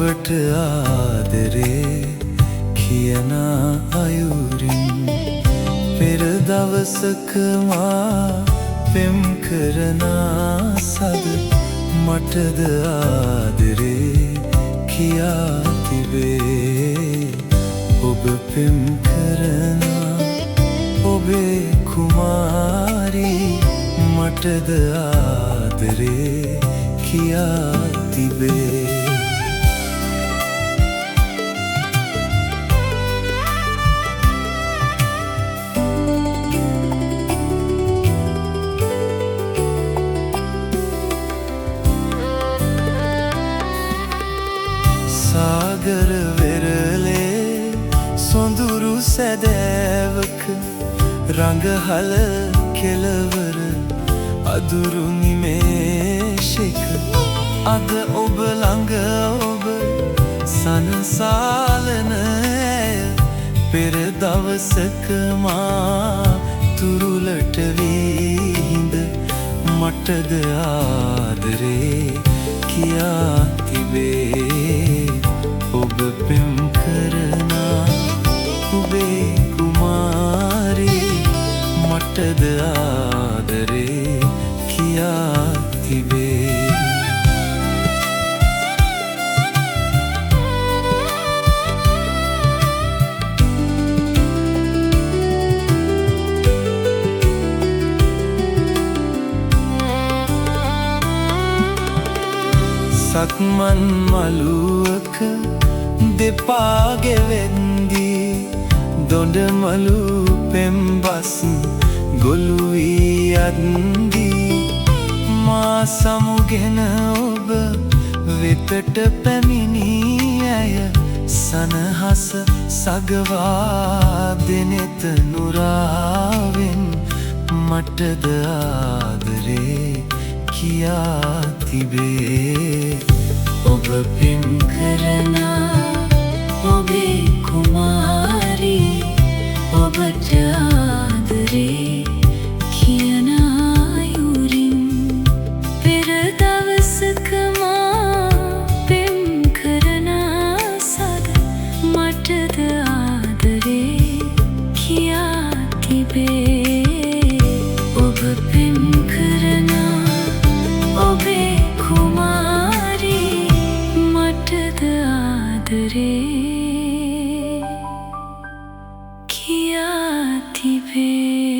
ඔබට ආදරේ කියන අයුරින් පෙර දවසක මා පෙම් කරන සද මටද ආදරේ කියා තිබේ ඔබ පෙම් කරන ඔබේ කුමාරී මටද ආදරේ කියා තිබේ සාගර වෙරළේ සොඳුරු සැදෑවක රඟහල කෙළවර අදුරු නිමේෂයක අද ඔබ ළඟ ඔබ සනසාලන ඇය පෙර දවසක මා තුරුලට වී හිඳ මටද ආදරේ කියා තිබේ ඔබ පෙම් කරන ඔබේ කුමාරී මටද ආදරේ කියා තිබේ සක්මන් මළුවක දෙපා ගෙවෙන්දී දොඩමළු පෙම්බස් ගොළු වී යද්දී මා සමුගෙන ඔබ වෙතට පැමිණි ඇය සනහස සගවා දෙනෙත නුරාවෙන් මටද ආදරේ කියා තිබේ ඔබ පෙම් කරන ඔබේ කුමාරී ඔබට ආදරේ කියන අයුරින් පෙර දවසක මා පෙම් කරන සද මටද ආදරේ කියා තිබේ ඔබ පෙම් කරන ඔබේ කුමාරී මටද ආදරේ කියා තිබේ